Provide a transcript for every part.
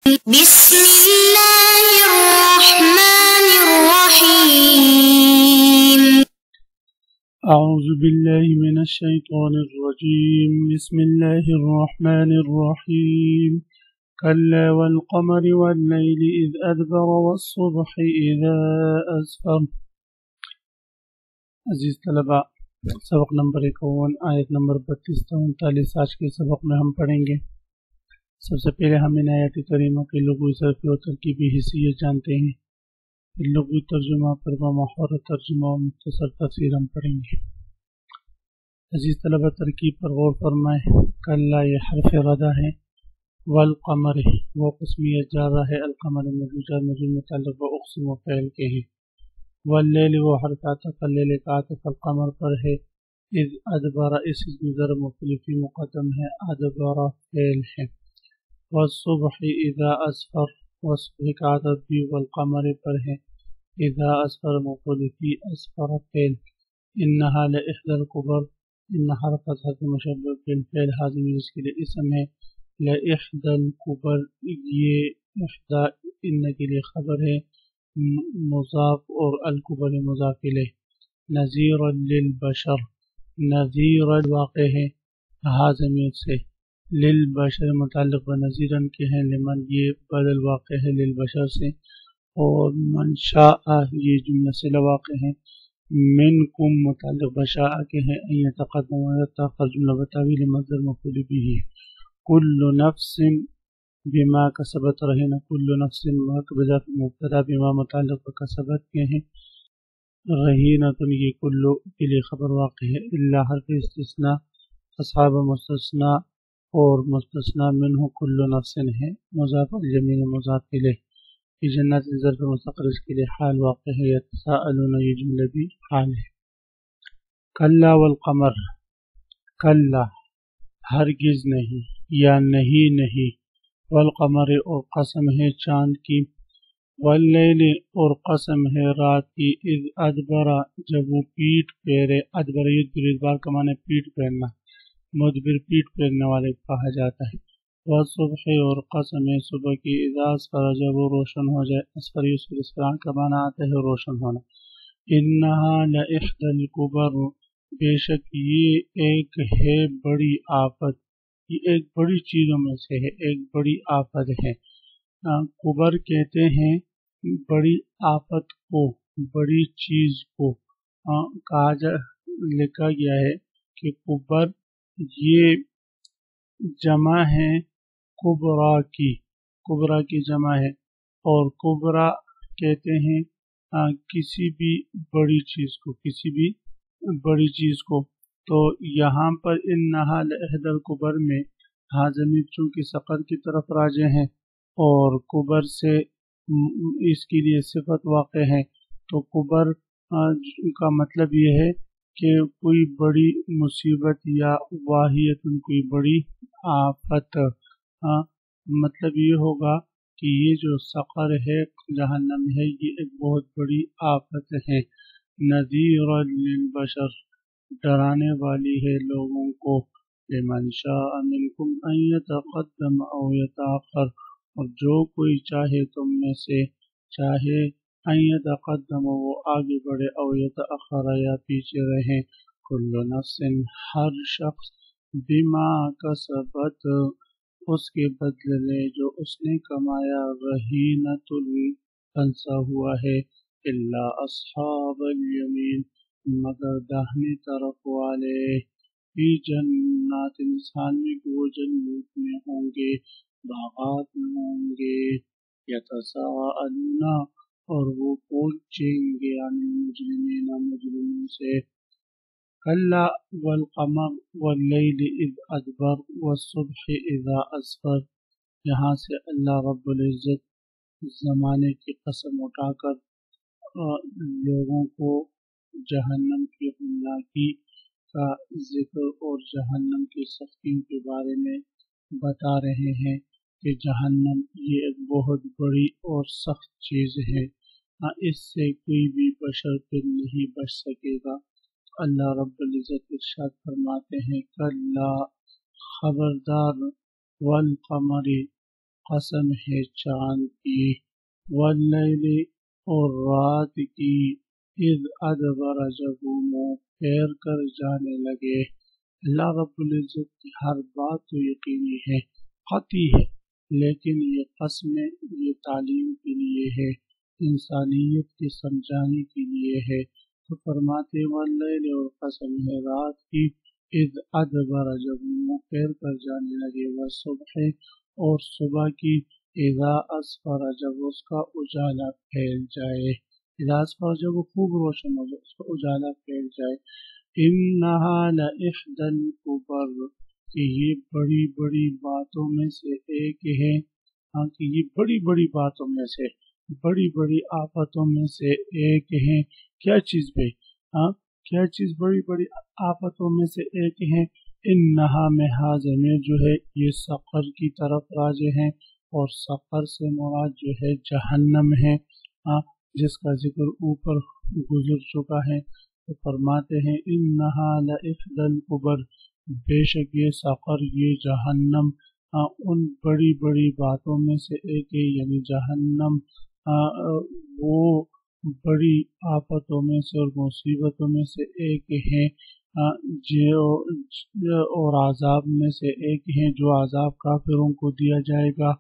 بسم الله الرحمن الرحيم. أعوذ بالله من الشيطان الرجيم. بسم الله الرحمن الرحيم. كلا والقمر والليل إذ أدبر والصبح إذا أسفر. عزیز طلباء، سبق نمبر 51 آیت نمبر 32 تا 39 آج کے سبق میں ہم پڑھیں گے۔ سب سے پہلے ہم ان آیات کریمہ کے لغوی صرفی اور ترکیبی حیثیت جانتے ہیں، پھر لغوی ترجمہ، پھر محور ترجمہ اور مختصر تفسیر ہم پڑھیں گے۔ عزیز طلباء، ترکیب پر غور فرمائیں۔ کلا یہ حرف ردا ہے، والقمر وہ قسمیت جارہ ہے، القمر مجرور متعلق و اقسم و فعل کے ہیں، واللیل وہ حرف عطف اللیل کا عطف القمر پر ہے، اذ ادبر اس ضرب مختلفی مقدم ہے، ادبر فعل ہے، والصبح اذا اسفر والصبح کا عطف بھی والقمر پر ہے، اذا اسفر مختلفی اسفر فعل، انہا لإحدى الكبر، ان حرف حرف مشبہ بالفعل حاضر جس کے لیے اسم ہے، لإحدى الكبر یہ احدى ان کے لیے خبر ہے، مضاف اور الکبر مضاف الیہ، نذیر للبشر، نذیر واقع ہے حاضمیر سے، للبشر متعلق بنذیرن کے ہیں، لمن یہ بدل واقع ہے للبشر سے، اور من شاء یہ جملہ سے واقع ہے، منکم متعلق بشاء کے ہیں، ان یتقدم و یتاخر جملہ بتاویل مصدر مفعول به ہے، کل نفس بما کسبت رہنا، کل نفس بضاف مبتدا بما متعلق بکسبت کے ہیں، رہینۃ یہ کلو کے لیے خبر واقع ہے، الا حرف استثناء، اصحاب مستثناء اور مستثناء منہ کل نفس ہے، مضاف الجمیع مضاف الیہ، کی جنات ظرف مستقر اس کے لیے حال واقع ہے، یتساءلون یہ جملہ بھی حال ہے۔ کلا والقمر، کلا ہرگز نہیں یا نہیں، والقمر اور قسم ہے چاند کی، واللیل اور قسم ہے رات کی، اذ ادبرا جب وہ پیٹ پھیرے، ادبر یدبر ادبار کا معنی پیٹ پھیرنا، مدبر پیٹ پھیرنے والے کہا جاتا ہے، والصبح اور قسم ہے صبح کی، اذا اسفر جب وہ روشن ہو جائے، اسفر یسفر اسفران کا معنی آتا ہے روشن ہونا، انہا لإحدى الكبر بے شک یہ ایک ہے بڑی آفت، یہ ایک بڑی چیزوں میں سے ہے، ایک بڑی آفت ہے۔ کبر کہتے ہیں بڑی آفت کو، بڑی چیز کو لکھا گیا ہے کہ کبر یہ جمع ہے کبرا کی، کبرا کی جمع ہے، اور کبرا کہتے ہیں کسی بھی بڑی چیز کو، کسی بھی بڑی چیز کو۔ تو یہاں پر انہا لإحدى الكبر میں حاضمیر چونکہ سقر کی طرف راجع ہیں اور کبر سے اس کے لیے صفت واقع ہے، تو کبر کا مطلب یہ ہے کہ کوئی بڑی مصیبت یا واہیت، کوئی بڑی آفت، مطلب یہ ہوگا کہ یہ جو سقر ہے جہنم ہے یہ ایک بہت بڑی آفت ہے، نذیر للبشر ڈرانے والی ہے لوگوں کو، لمن شاء منکم ان یتقدم او یتاخر اور جو کوئی چاہے تم میں سے، چاہے ان یتقدم وہ آگے بڑھے، او یتاخر یا پیچھے رہے، کل نفس ہر شخص، بما کسبت اس کے بدلے جو اس نے کمایا، رہینۃ پھنسا ہوا ہے، الا اصحاب الیمین مگر داہنی طرف والے، فی جنات انسان میں کہ وہ جنت میں ہوں گے، باغات میں ہوں گے، یتساءلون اور وہ پوچھیں گے عن المجرمین مجرمین سے، کلا والقمر واللیل اذ ادبر والصبح اذا اسفر، یہاں سے اللہ رب العزت زمانے کی قسم اٹھا کر لوگوں کو جہنم کی ہولناکی کا ذکر اور جہنم کی سختیوں کے بارے میں بتا رہے ہیں کہ جہنم یہ ایک بہت بڑی اور سخت چیز ہے، اس سے کوئی بھی بشر پھر نہیں بچ سکے گا۔ اللہ رب العزت ارشاد فرماتے ہیں کلا خبردار، والقمر قسم ہے چاند کی، واللیل اور رات کی، اذ ادبر جب وہ منہ پھیر کر جانے لگے۔ اللہ رب العزت کی ہر بات تو یقینی ہے، قطعی ہے، لیکن یہ قسمیں یہ تعلیم کے لیے ہے، انسانیت کے سمجھانے کے لیے ہے۔ تو فرماتے واللیل اور قسم ہے رات کی، اذ ادبر جب منہ پھیر کر جانے لگے، والصبح اور صبح کی، اذا اسفر جب اس کا اجالا پھیل جائے، اذا اسفر جب وہ خوب روشن ہو جائے، اس کا اجالا پھیل جائے۔ انہا لإحدى الکبر، کہ یہ بڑی بڑی باتوں میں سے ایک ہے، ہاں کہ یہ بڑی بڑی باتوں میں سے، بڑی بڑی آفتوں میں سے ایک ہے۔ کیا چیز بھائی؟ ہاں کیا چیز بڑی بڑی آفتوں میں سے ایک ہے؟ انہا میں حاضر میں جو ہے یہ سقر کی طرف راجع ہیں، اور سقر سے مراد جو ہے جہنم ہے، ہاں جس کا ذکر اوپر گزر چکا ہے۔ تو فرماتے ہیں انہا لإحدى الکبر، بے شک یہ سقر، یہ جہنم ان بڑی بڑی باتوں میں سے ایک ہے، یعنی جہنم وہ بڑی آفتوں میں سے اور مصیبتوں میں سے ایک ہے، اور عذاب میں سے ایک ہے جو عذاب کافروں کو دیا جائے گا۔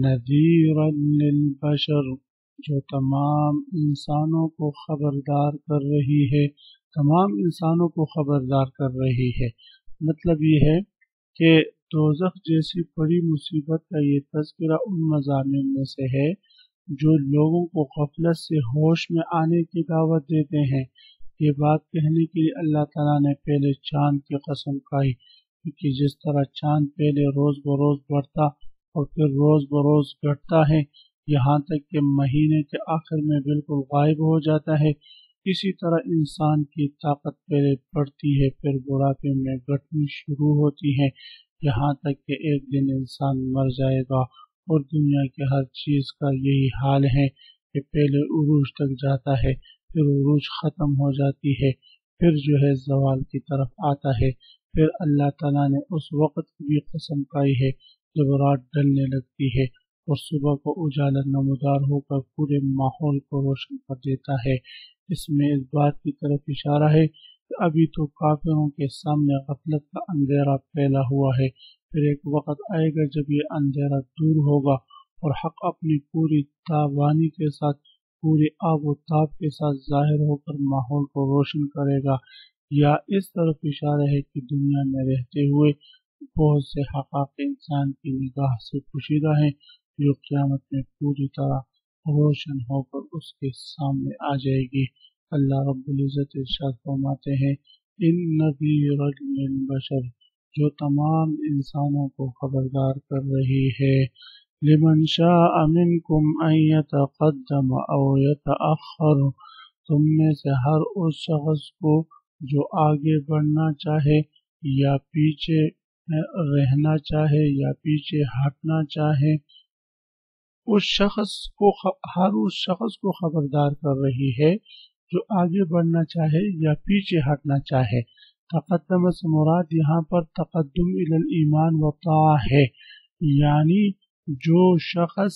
نذیرا للبشر، جو تمام انسانوں کو خبردار کر رہی ہے، تمام انسانوں کو خبردار کر رہی ہے۔ مطلب یہ ہے کہ دوزخ جیسی بڑی مصیبت کا یہ تذکرہ ان مضامین میں سے ہے جو لوگوں کو غفلت سے ہوش میں آنے کی دعوت دیتے ہیں۔ یہ بات کہنے کے لیے اللہ تعالیٰ نے پہلے چاند کی قسم کھائی، کیونکہ جس طرح چاند پہلے روز بروز بڑھتا اور پھر روز بروز گھٹتا ہے، یہاں تک کہ مہینے کے آخر میں بالکل غائب ہو جاتا ہے، اسی طرح انسان کی طاقت پہلے بڑھتی ہے پھر بڑھاپے میں گھٹنی شروع ہوتی ہے، یہاں تک کہ ایک دن انسان مر جائے گا۔ اور دنیا کے ہر چیز کا یہی حال ہے کہ پہلے عروج تک جاتا ہے، پھر عروج ختم ہو جاتی ہے، پھر جو ہے زوال کی طرف آتا ہے۔ پھر اللہ تعالیٰ نے اس وقت کی بھی قسم کھائی ہے جب رات ڈلنے لگتی ہے اور صبح کو اجالا نمودار ہو کر پورے ماحول کو روشن کر دیتا ہے۔ اس میں اس بات کی طرف اشارہ ہے کہ ابھی تو کافروں کے سامنے غفلت کا اندھیرا پھیلا ہوا ہے، پھر ایک وقت آئے گا جب یہ اندھیرا دور ہوگا اور حق اپنی پوری تابانی کے ساتھ، پوری آب و تاب کے ساتھ ظاہر ہو کر ماحول کو روشن کرے گا۔ یا اس طرف اشارہ ہے کہ دنیا میں رہتے ہوئے بہت سے حقائق انسان کی نگاہ سے پوشیدہ ہیں جو قیامت میں پوری طرح روشن ہو کر اس کے سامنے آ جائے گی۔ اللہ رب العزت ارشاد فرماتے ہیں ان نذیرا للبشر، جو تمام انسانوں کو خبردار کر رہی ہے۔ لمن شاء منکم ان یتقدم او یتأخر، تم میں سے ہر اس شخص کو جو آگے بڑھنا چاہے یا پیچھے رہنا چاہے یا پیچھے ہٹنا چاہے، ہر اس شخص کو خبردار کر رہی ہے جو آگے بڑھنا چاہے یا پیچھے ہٹنا چاہے۔ تقدم سے مراد یہاں پر تقدم الی الایمان و طاعہ ہے، یعنی جو شخص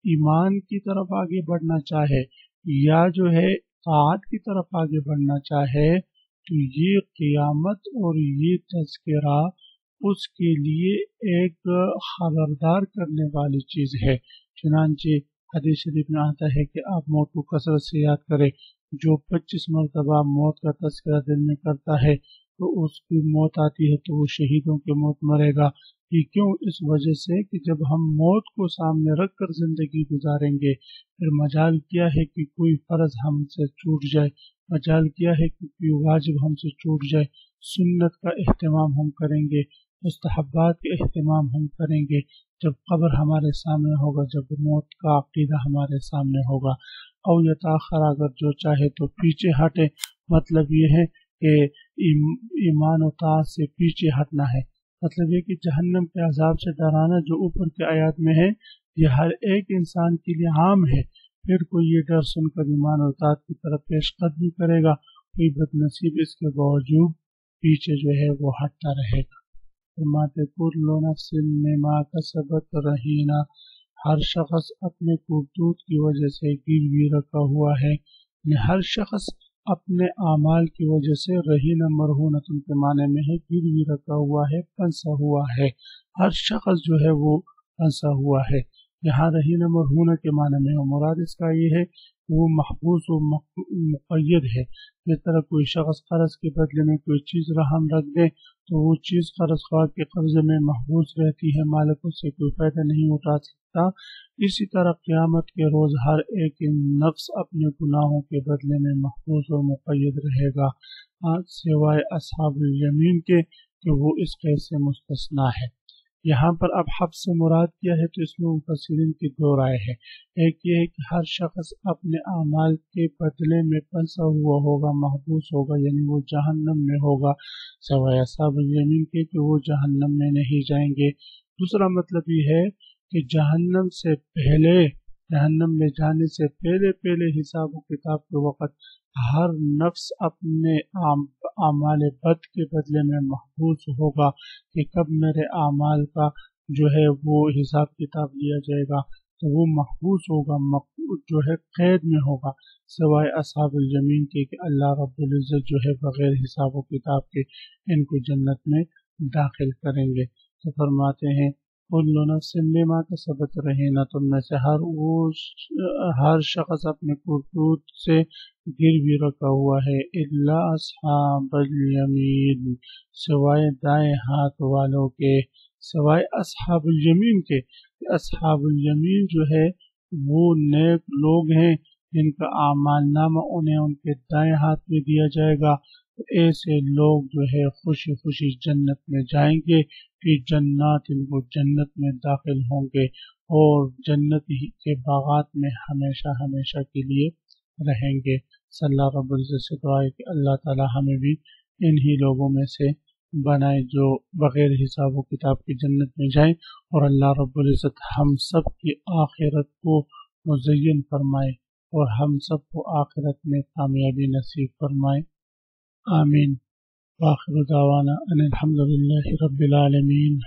ایمان کی طرف آگے بڑھنا چاہے یا جو ہے طاعت کی طرف آگے بڑھنا چاہے، تو یہ قیامت اور یہ تذکرہ اس کے لیے ایک خبردار کرنے والی چیز ہے۔ چنانچہ حدیث شریف میں آتا ہے کہ آپ موت کو کثرت سے یاد کریں، جو 25 مرتبہ موت کا تذکرہ دل میں کرتا ہے تو اس کی موت آتی ہے تو وہ شہیدوں کی موت مرے گا۔ یہ کیوں؟ اس وجہ سے کہ جب ہم موت کو سامنے رکھ کر زندگی گزاریں گے، پھر مجال کیا ہے کہ کوئی فرض ہم سے چھوٹ جائے، مجال کیا ہے کہ کوئی واجب ہم سے چھوٹ جائے، سنت کا اہتمام ہم کریں گے، مستحبات کے اہتمام ہم کریں گے جب قبر ہمارے سامنے ہوگا، جب موت کا عقیدہ ہمارے سامنے ہوگا۔ او یتاخر، اگر جو چاہے تو پیچھے ہٹے، مطلب یہ ہے کہ ایمان و طاعت سے پیچھے ہٹنا ہے، مطلب یہ کہ جہنم کے عذاب سے ڈرانا جو اوپر کے آیات میں ہے یہ ہر ایک انسان کے لیے عام ہے۔ پھر کوئی یہ ڈر سن کر ایمان و طاعت کی طرف پیش قدمی کرے گا، کوئی بد نصیب اس کے باوجود پیچھے جو ہے وہ ہٹتا رہے گا۔ فرماتے کل نفس بما کسبت رہینا، ہر شخص اپنے کرتوت کی وجہ سے گروی رکھا ہوا ہے، یعنی ہر شخص اپنے اعمال کی وجہ سے رہینہ مرہونۃ کے معنی میں ہے گروی رکھا ہوا ہے، پھنسا ہوا ہے، ہر شخص جو ہے وہ پھنسا ہوا ہے۔ یہاں رہینہ مرہونہ کے معنی میں مراد اس کا یہ ہے کہ وہ محبوس و مقید ہے۔ جس طرح کوئی شخص قرض کے بدلے میں کوئی چیز رہن رکھ دے تو وہ چیز قرض خواہ کے قبضے میں محبوس رہتی ہے، مالک اس سے کوئی فائدہ نہیں اٹھا سکتا۔ اسی طرح قیامت کے روز ہر ایک نفس اپنے گناہوں کے بدلے میں محبوس و مقید رہے گا، سوائے اصحاب الیمین کے کہ وہ اس قید سے مستثنیٰ ہے۔ یہاں پر اب حبس سے مراد کیا ہے تو اس میں مفسرین کی دو رائے ہے۔ ایک یہ ہے کہ ہر شخص اپنے اعمال کے بدلے میں پھنسا ہوا ہوگا، محبوس ہوگا، یعنی وہ جہنم میں ہوگا، سوائے اصحاب الیمین کے کہ وہ جہنم میں نہیں جائیں گے۔ دوسرا مطلب یہ ہے کہ جہنم میں جانے سے پہلے حساب و کتاب کے وقت ہر نفس اپنے اعمال بد کے بدلے میں محبوس ہوگا کہ کب میرے اعمال کا جو ہے وہ حساب کتاب لیا جائے گا، تو وہ محبوس ہوگا، جو ہے قید میں ہوگا، سوائے اصحاب الیمین کے کہ اللہ رب العزت جو ہے بغیر حساب و کتاب کے ان کو جنت میں داخل کریں گے۔ تو فرماتے ہیں کل نفس بما کسبت رہینہ، تم میں سے ہر شخص اپنے کرتوت سے گروی رکھا ہوا ہے، الا اصحاب الیمین، سوائے دائیں ہاتھ والوں کے، سوائے اصحاب الیمین کے۔ اصحاب الیمین جو ہے وہ نیک لوگ ہیں جن کا اعمال نامہ انہیں ان کے دائیں ہاتھ میں دیا جائے گا، تو ایسے لوگ جو ہے خوشی خوشی جنت میں جائیں گے، کہ جنات ان کو جنت میں داخل ہوں گے اور جنت ہی کے باغات میں ہمیشہ ہمیشہ کے لیے رہیں گے۔ صلی اللہ رب العزت سے دعا ہے کہ اللہ تعالی ہمیں بھی انہی لوگوں میں سے بنائے جو بغیر حساب و کتاب کی جنت میں جائیں، اور اللہ رب العزت ہم سب کی آخرت کو مزین فرمائے اور ہم سب کو آخرت میں کامیابی نصیب فرمائے، آمین۔ وآخر دعوانا ان الحمد للہ رب العالمین۔